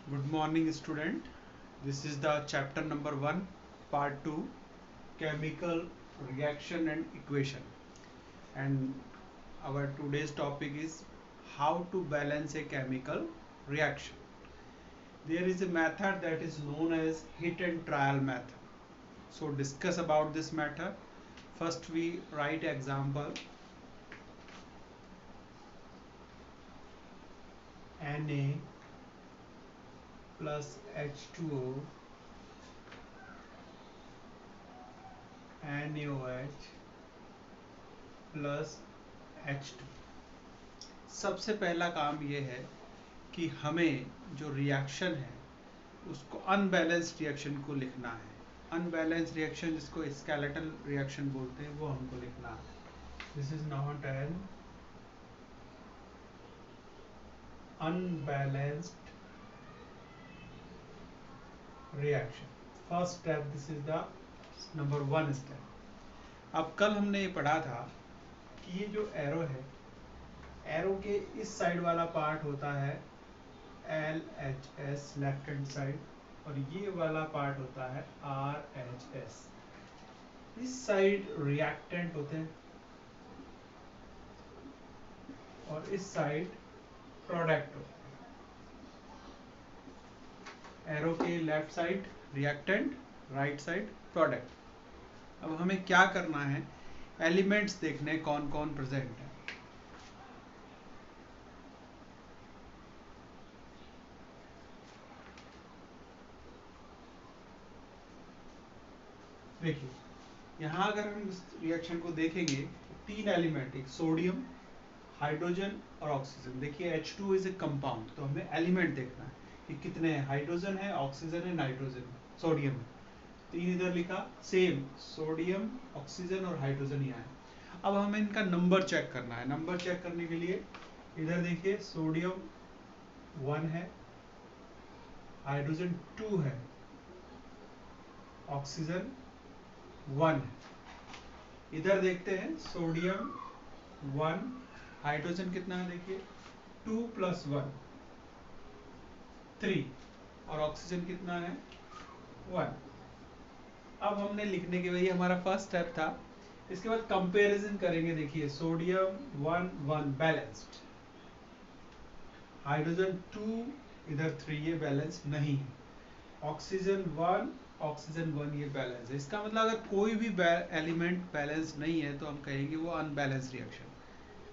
Good morning, student. This is the chapter number 1, part 2, chemical reaction and equation. And our today's topic is how to balance a chemical reaction. There is a method that is known as hit and trial method. So discuss about this method. First we write example Na plus H2O NaOH plus H2। सबसे पहला काम ये है कि हमें जो reaction है उसको अनबैलेंस्ड रिएक्शन को लिखना है। अनबैलेंस्ड रिएक्शन जिसको स्केलेटल रिएक्शन बोलते हैं वो हमको लिखना है। This is not an unbalanced reaction. First step, this is the number 1 step. अब कल हमने ये पढ़ा था कि ये जो एरो है, एरो के इस साइड वाला पार्ट होता है LHS लेफ्ट हैंड साइड, और ये वाला पार्ट होता है RHS। इस साइड रिएक्टेंट होते हैं और इस साइड प्रोडक्ट होते हैं। एरो के left side reactant, right side product. अब हमें क्या करना है, एलिमेंट्स देखने कौन कौन प्रेजेंट है। देखिए यहाँ अगर हम इस रिएक्शन को देखेंगे, 3 एलिमेंट, एक सोडियम, हाइड्रोजन और ऑक्सीजन। देखिए H2 इज ए कंपाउंड, तो हमें एलिमेंट देखना है कि कितने हैं। हाइड्रोजन है, ऑक्सीजन है, नाइट्रोजन है, सोडियम है। 3 इधर लिखा, सेम सोडियम, ऑक्सीजन और हाइड्रोजन यहाँ है। अब हमें इनका नंबर चेक करना है। नंबर चेक करने के लिए इधर देखिए, सोडियम 1 है, हाइड्रोजन 2 है, ऑक्सीजन 1 है। इधर देखते हैं, सोडियम 1, हाइड्रोजन कितना है, देखिए 2 प्लस 1 3, और ऑक्सीजन कितना है 1। अब हमने लिखने के लिए हमारा फर्स्ट स्टेप था। इसके बाद कंपैरिजन करेंगे। देखिए सोडियम 1 1 बैलेंस्ड, हाइड्रोजन 2 इधर 3, ये बैलेंस नहीं है। ऑक्सीजन 1 ऑक्सीजन 1 ये बैलेंस है। इसका मतलब अगर कोई भी एलिमेंट बैलेंस नहीं है तो हम कहेंगे वो अनबैलेंस रिएक्शन।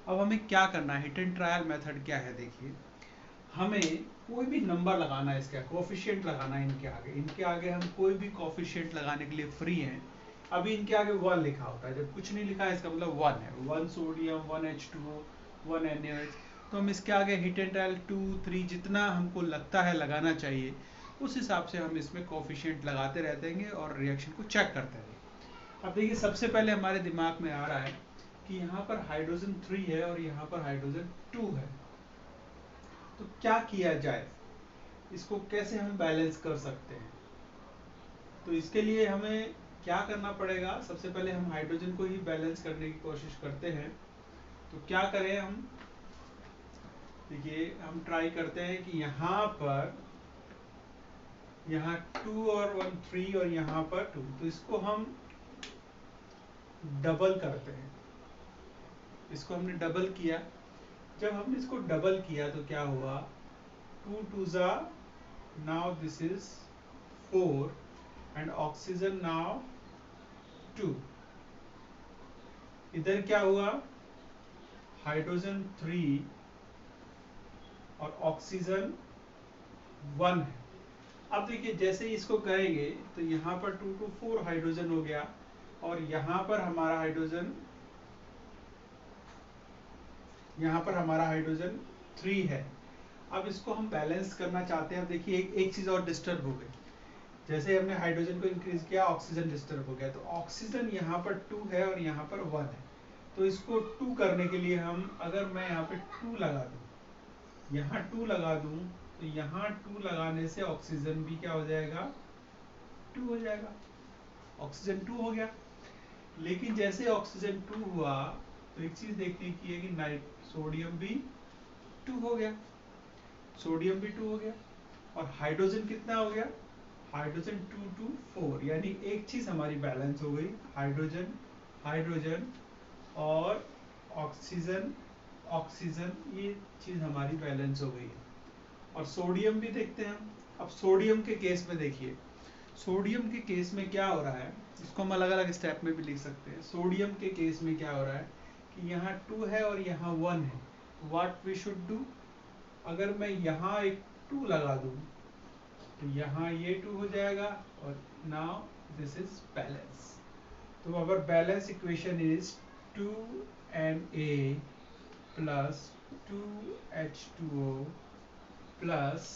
अब हमें क्या करना है, हिट एंड ट्रायल मेथड क्या है। देखिए हमें कोई भी नंबर लगाना है, इसका कोफिशिएंट लगाना है इनके आगे हम कोई भी कोफिशिएंट लगाने के लिए फ्री हैं। अभी इनके आगे 1 लिखा होता है, जब कुछ नहीं लिखा है इसका मतलब 1 है। 1 सोडियम, 1 H2O, 1 NaOH। तो हम इसके आगे हिट एंड ट्रायल 2 3 जितना हमको लगता है लगाना चाहिए, उस हिसाब से हम इसमें कोफिशिएंट लगाते रहते हैं और रिएक्शन को चेक करते रहेंगे। अब देखिए सबसे पहले हमारे दिमाग में आ रहा है कि यहाँ पर हाइड्रोजन 3 है और यहाँ पर हाइड्रोजन 2 है, तो क्या किया जाए, इसको कैसे हम बैलेंस कर सकते हैं। तो इसके लिए हमें क्या करना पड़ेगा, सबसे पहले हम हाइड्रोजन को ही बैलेंस करने की कोशिश करते हैं। तो क्या करें हम, देखिए हम ट्राई करते हैं कि यहाँ पर 2 और 1 3 और यहाँ पर 2, तो इसको हम डबल करते हैं। इसको हमने डबल किया। जब हमने इसको डबल किया तो क्या हुआ, 2 2 जा, now this is 4 and oxygen now 2। इधर क्या हुआ, हाइड्रोजन 3 और ऑक्सीजन 1 है। अब देखिए जैसे ही इसको करेंगे तो यहाँ पर 2 2 4 हाइड्रोजन हो गया, और यहाँ पर हमारा हाइड्रोजन 3 है। अब इसको हम बैलेंस करना चाहते हैं। अब देखिए एक चीज और डिस्टर्ब हो गई। जैसे हमने हाइड्रोजन को इंक्रीज किया, ऑक्सीजन डिस्टर्ब हो गया। तो ऑक्सीजन यहाँ पर 2 है और यहाँ पर 1 है। तो इसको 2 करने के लिए हम, अगर मैं यहाँ पे 2 लगा दूं, यहाँ 2 लगा दूं, तो यहाँ 2 लगाने से ऑक्सीजन भी क्या हो जाएगा, 2 हो जाएगा। ऑक्सीजन 2 हो गया। लेकिन जैसे ऑक्सीजन 2 हुआ तो एक चीज देखने की है कि सोडियम भी 2 हो गया। सोडियम भी 2 हो गया। और हाइड्रोजन कितना हो गया, हाइड्रोजन 2 to 4, यानी एक चीज हमारी बैलेंस हो गई, हाइड्रोजन हाइड्रोजन और ऑक्सीजन ऑक्सीजन, ये चीज हमारी बैलेंस हो गई है। और सोडियम भी देखते हैं हम। अब सोडियम के केस में देखिए, सोडियम के केस में क्या हो रहा है, इसको हम अलग अलग स्टेप में भी लिख सकते हैं। सोडियम के केस में क्या हो रहा है कि यहाँ 2 है और यहाँ 1 है। व्हाट वी शुड डू, अगर मैं यहाँ एक 2 लगा दूं तो यहाँ ये 2 हो जाएगा और नाउ दिस इज बैलेंस। तो our balance equation is 2Na plus 2H2O plus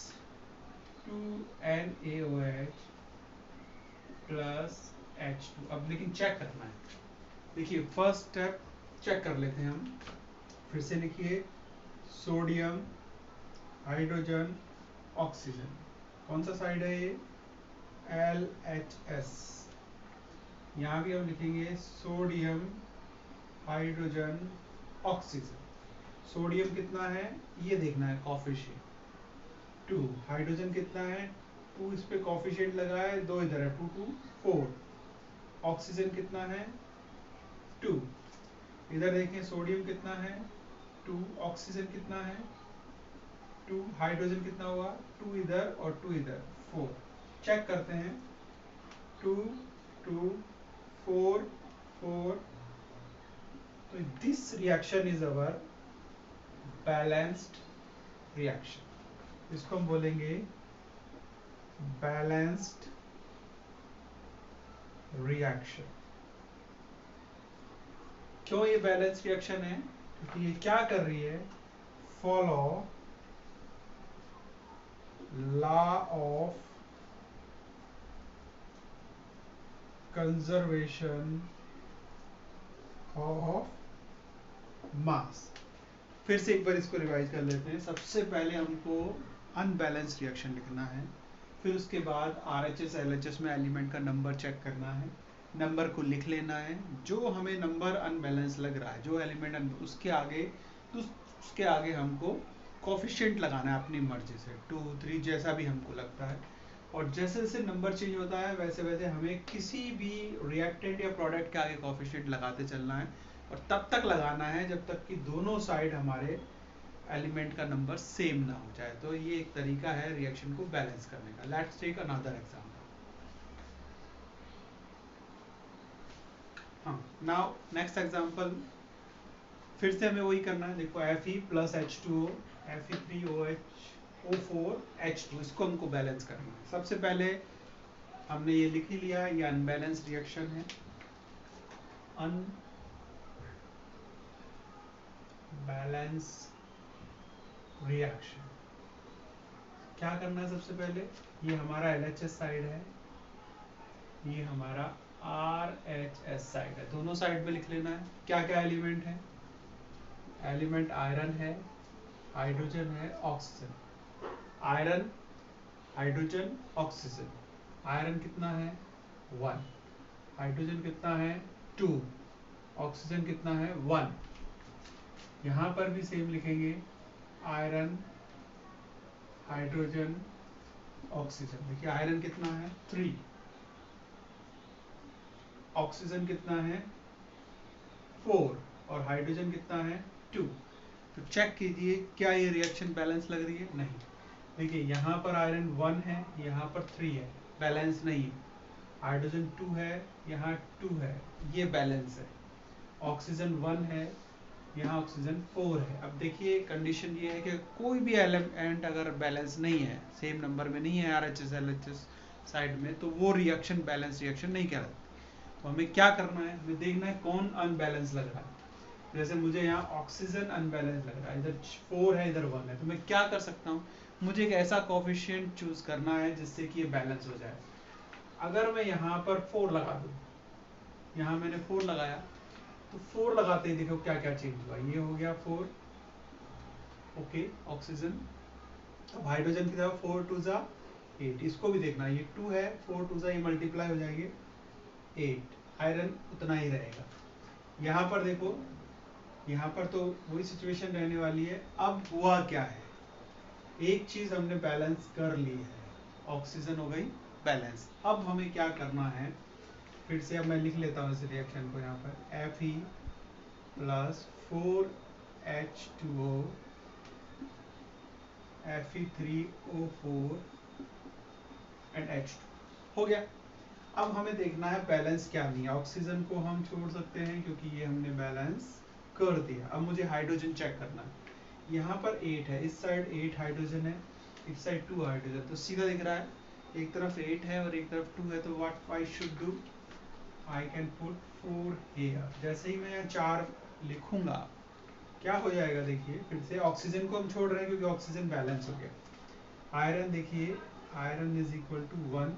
2NaOH plus H2। अब लेकिन चेक करना है, देखिए फर्स्ट स्टेप चेक कर लेते हैं हम। फिर से लिखिए, सोडियम हाइड्रोजन ऑक्सीजन, कौन सा साइड है ये, LHS। यहाँ भी हम लिखेंगे सोडियम हाइड्रोजन ऑक्सीजन। सोडियम कितना है ये देखना है, कॉफिशिएंट 2, हाइड्रोजन कितना है 2, इस पे कॉफिशिएंट लगा है 2, इधर है 2 2 4, ऑक्सीजन कितना है 2, इधर देखें सोडियम कितना है 2, ऑक्सीजन कितना है 2, हाइड्रोजन कितना हुआ 2 इधर और 2 इधर 4। चेक करते हैं, 2 2 4 4, तो this reaction is our balanced reaction. इसको हम बोलेंगे बैलेंस्ड रिएक्शन। क्यों ये बैलेंस रिएक्शन है, क्योंकि ये क्या कर रही है, follow law of conservation of mass. फिर से एक बार इसको रिवाइज कर लेते हैं। सबसे पहले हमको अनबैलेंस रिएक्शन लिखना है, फिर उसके बाद RHS LHS में एलिमेंट का नंबर चेक करना है, नंबर को लिख लेना है, जो हमें नंबर अनबैलेंस लग रहा है, जो एलिमेंट उसके आगे हमको कोफिशिएंट लगाना है अपनी मर्जी से, 2 3 जैसा भी हमको लगता है। और जैसे जैसे नंबर चेंज होता है वैसे वैसे हमें किसी भी रिएक्टेंट या प्रोडक्ट के आगे कोफिशिएंट लगाते चलना है, और तब तक लगाना है जब तक कि दोनों साइड हमारे एलिमेंट का नंबर सेम ना हो जाए। तो ये एक तरीका है रिएक्शन को बैलेंस करने का। Let's take another example. हाँ, नाउ नेक्स्ट एग्जांपल, फिर से हमें वही करना है। देखो Fe plus H2O, Fe3OH O4H2, इसको हमको बैलेंस करना है। सबसे पहले हमने ये लिख ही लिया, ये अनबैलेंस रिएक्शन है, अनबैलेंस रिएक्शन। क्या करना है सबसे पहले, ये हमारा LHS साइड है, ये हमारा RHS साइड है, दोनों साइड पे लिख लेना है। क्या क्या एलिमेंट है, एलिमेंट आयरन है, हाइड्रोजन है, oxygen. Iron hydrogen oxygen, iron कितना है 1, हाइड्रोजन कितना है 2, ऑक्सीजन कितना है 1। यहाँ पर भी सेम लिखेंगे, आयरन हाइड्रोजन ऑक्सीजन। देखिए आयरन कितना है 3, ऑक्सीजन कितना है 4 और हाइड्रोजन कितना है 2। तो चेक कीजिए क्या ये रिएक्शन बैलेंस लग रही है, नहीं। देखिए यहाँ पर आयरन 1 है, यहाँ पर 3 है, बैलेंस नहीं है। हाइड्रोजन 2 है, यहाँ 2 है, ये बैलेंस है। ऑक्सीजन 1 है, यहाँ ऑक्सीजन 4 है। अब देखिए कंडीशन ये है कि कोई भी एलिमेंट अगर बैलेंस नहीं है, सेम नंबर में नहीं है RHS LHS साइड में, तो वो रिएक्शन बैलेंस रिएक्शन नहीं कहलाती। तो हमें क्या करना है, हमें देखना है कौन अनबैलेंस लग रहा है। जैसे मुझे यहाँ ऑक्सीजन अनबैलेंस लग रहा है, इधर 4 है इधर 1 है, तो मैं क्या कर सकता हूँ, मुझे एक ऐसा कोफिशिएंट चूज करना है जिससे कि ये बैलेंस हो जाए। अगर मैं यहाँ पर 4 लगा दूँ, यहाँ मैंने 4 लगाया, तो 4 लगाते ही देखो क्या क्या चेंज हुआ, ये हो गया 4, ओके ऑक्सीजन। अब हाइड्रोजन की तरफ 4 2 जा 8, इसको भी देखना, ये 2 है, 4 2 जा ये मल्टीप्लाई हो जाएंगे 8, आयरन उतना ही रहेगा। यहाँ पर देखो, यहाँ पर तो वही सिचुएशन रहने वाली है। अब हुआ क्या है, एक चीज हमने बैलेंस कर ली है, ऑक्सीजन हो गई बैलेंस। अब हमें क्या करना है, फिर से अब मैं लिख लेता हूँ इस रिएक्शन को यहाँ पर, Fe plus 4H2O Fe3O4 and H2 हो गया। अब हमें देखना है बैलेंस क्या नहीं है। ऑक्सीजन को हम छोड़ सकते हैं क्योंकि ये हमने बैलेंस कर दिया। अब मुझे हाइड्रोजन चेक करना है। यहाँ पर 8 है, इस साइड 8 हाइड्रोजन है, इस साइड 2 हाइड्रोजन, तो सीधा दिख रहा है एक तरफ 8 है और एक तरफ 2 है, तो what I should do, I can put 4 here. जैसे ही मैं यहाँ 4 लिखूंगा क्या हो जाएगा, देखिए फिर से ऑक्सीजन को हम छोड़ रहे हैं क्योंकि ऑक्सीजन बैलेंस हो गया। आयरन देखिए, iron is equal to 1,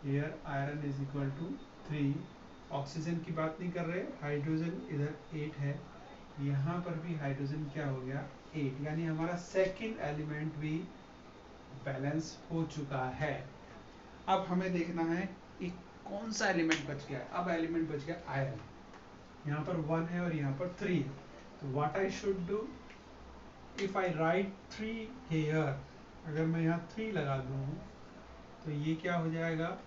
here iron is equal to 3। Oxygen की बात नहीं कर रहे, हाइड्रोजन इधर 8 है, यहाँ पर भी हाइड्रोजन क्या हो गया 8, यानी हमारा सेकंड एलिमेंट भी बैलेंस हो चुका है। अब हमें देखना है एक कौन सा एलिमेंट बच गया है। अब एलिमेंट बच गया आयरन, यहाँ पर 1 है और यहाँ पर 3 है, तो what I should do, if I right 3 here, अगर मैं यहाँ 3 लगा दूँ तो ये क्या हो जाएगा,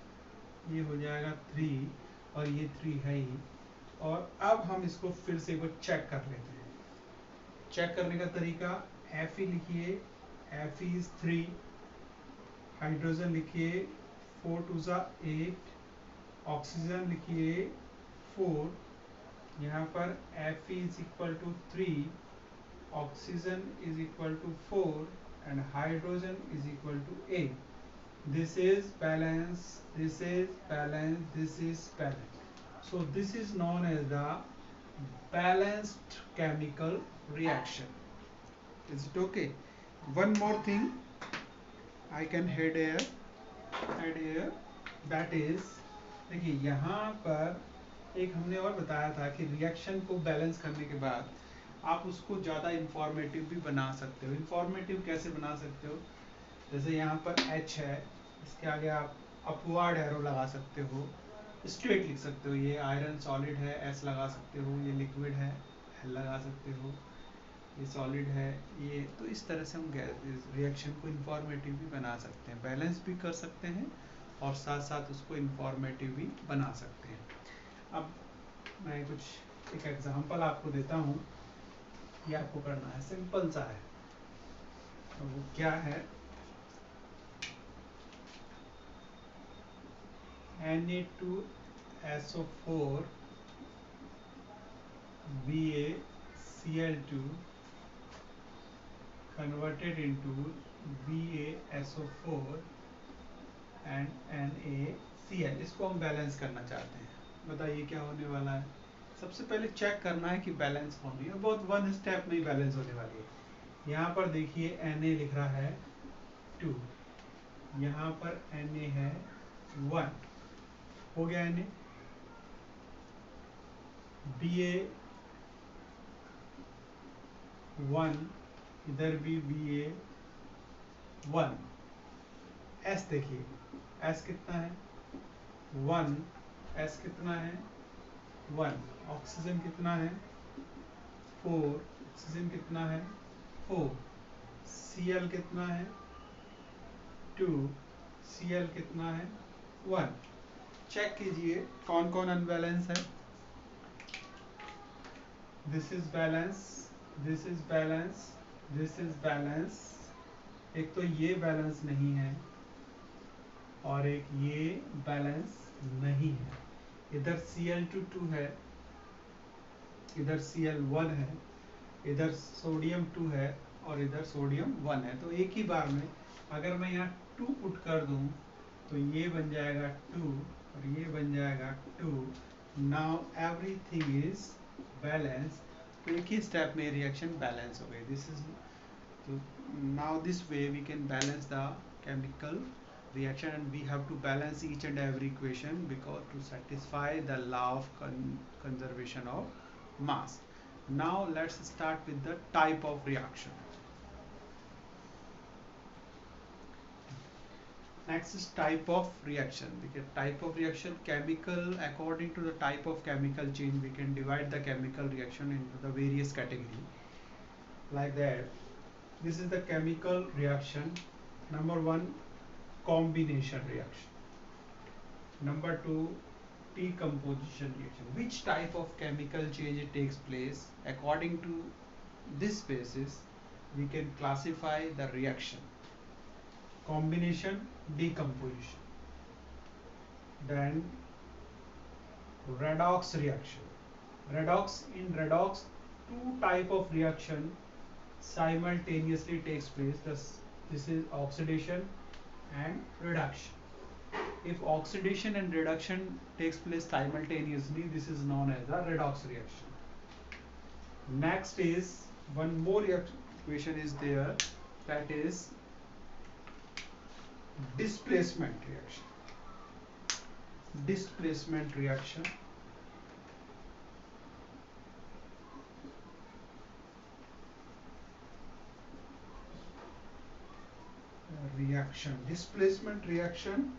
ये हो जाएगा 3 और ये 3 है ही। और अब हम इसको फिर से एक बार चेक कर लेते हैं। चेक करने का तरीका, Fe लिखिए, Fe इज 3, हाइड्रोजन लिखिए 4 2 8, ऑक्सीजन लिखिए 4, यहाँ पर Fe is equal to 3, oxygen is equal to 4 and hydrogen is equal to 8। This is balance, this is balance, this is balance. So this is known as the balanced chemical reaction. Is it okay? One more thing I can add here, that is, देखिए यहाँ पर एक हमने और बताया था कि reaction को बैलेंस करने के बाद आप उसको ज़्यादा इंफॉर्मेटिव भी बना सकते हो। इंफॉर्मेटिव कैसे बना सकते हो, जैसे यहाँ पर H है, इसके आगे आप अपवर्ड एरो लगा सकते हो, स्ट्रेट लिख सकते हो, ये आयरन सॉलिड है S लगा सकते हो, ये लिक्विड है L लगा सकते हो, ये सॉलिड है ये। तो इस तरह से हम रिएक्शन को इंफॉर्मेटिव भी बना सकते हैं, बैलेंस भी कर सकते हैं और साथ साथ उसको इंफॉर्मेटिव भी बना सकते हैं। अब मैं कुछ एक एग्जांपल आपको देता हूँ, ये आपको करना है, सिंपल सा है। तो वो क्या है, Na2SO4 BaCl2 converted into BaSO4 and NaCl, इसको हम बैलेंस करना चाहते हैं। बताइए क्या होने वाला है। सबसे पहले चेक करना है कि बैलेंस हो रही है, बहुत वन स्टेप में ही बैलेंस होने वाली है। यहाँ पर देखिए Na लिख रहा है 2, यहाँ पर Na है 1, हो गया Na। Ba1, इधर भी Ba1। S देखिए, S कितना है 1, S कितना है 1, ऑक्सीजन कितना है 4, ऑक्सीजन कितना है 4, Cl कितना है 2, Cl कितना है 1। चेक कीजिए कौन कौन अनबैलेंस है। This is balance, this is balance, this is balance. एक तो ये बैलेंस नहीं है और एक ये बैलेंस नहीं है। इधर Cl2 2 है, इधर Cl1 है, इधर सोडियम 2 है और इधर सोडियम 1 है। तो एक ही बार में अगर मैं यहाँ 2 पुट कर दूं तो ये बन जाएगा 2 और ये बन जाएगा 2। Now everything is balance. तो एक ही स्टेप में रिएक्शन बैलेंस हो गई। This is, now this way we can balance the chemical reaction, and we have to balance each and every equation because to satisfy the law of conservation of mass. Now let's start with the type of reaction. Next is type of reaction. Because type of reaction, chemical, according to the type of chemical change we can divide the chemical reaction into the various category like that. this is the chemical reaction. Number one, combination reaction. Number two, decomposition reaction. Which type of chemical change takes place? According to this basis, we can classify the reaction: combination, decomposition. Then redox reaction. In redox, two type of reaction simultaneously takes place. This is oxidation and reduction. If oxidation and reduction takes place simultaneously, this is known as a redox reaction. Next is one more equation is there, that is displacement reaction. Displacement reaction. Displacement reaction,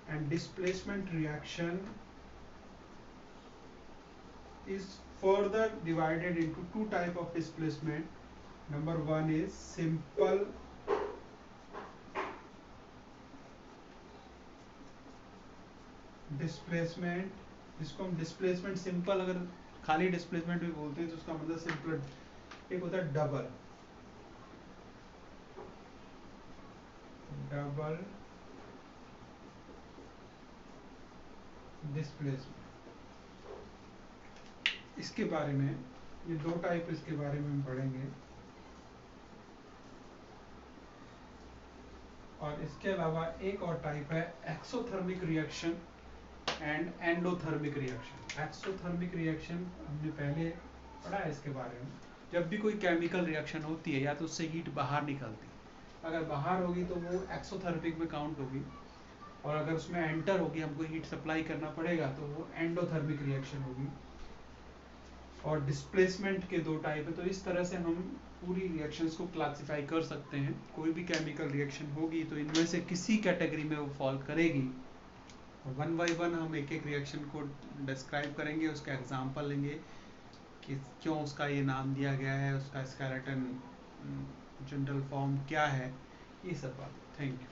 and displacement reaction is further divided into two type of displacement. Number one is simple displacement. इसको हम displacement simple, अगर खाली displacement भी बोलते हैं तो उसका मतलब सिंपल. एक होता है डबल डिस्प्लेसमेंट. इसके बारे में, ये दो टाइप इसके बारे में हम पढ़ेंगे. और इसके अलावा एक और टाइप है exothermic reaction and endothermic reaction. Exothermic reaction हमने पहले पढ़ा है इसके बारे में. जब भी कोई केमिकल रिएक्शन होती है या तो उससे हीट बाहर निकलती है. अगर बाहर होगी तो वो एक्सोथर्मिक में काउंट होगी, और अगर उसमें एंटर होगी, हमको हीट सप्लाई करना पड़ेगा, तो वो एंडोथर्मिक रिएक्शन होगी. और डिस्प्लेसमेंट के दो टाइप है. तो इस तरह से हम पूरी रिएक्शंस को क्लासिफाई कर सकते हैं. कोई भी केमिकल रिएक्शन होगी तो इनमें से किसी कैटेगरी में वो फॉल करेगी. वन बाय वन हम एक एक रिएक्शन को डिस्क्राइब करेंगे, उसका एग्जांपल लेंगे कि क्यों उसका ये नाम दिया गया है, उसका स्केलेटन जनरल फॉर्म क्या है, ये सब बात. Thank you.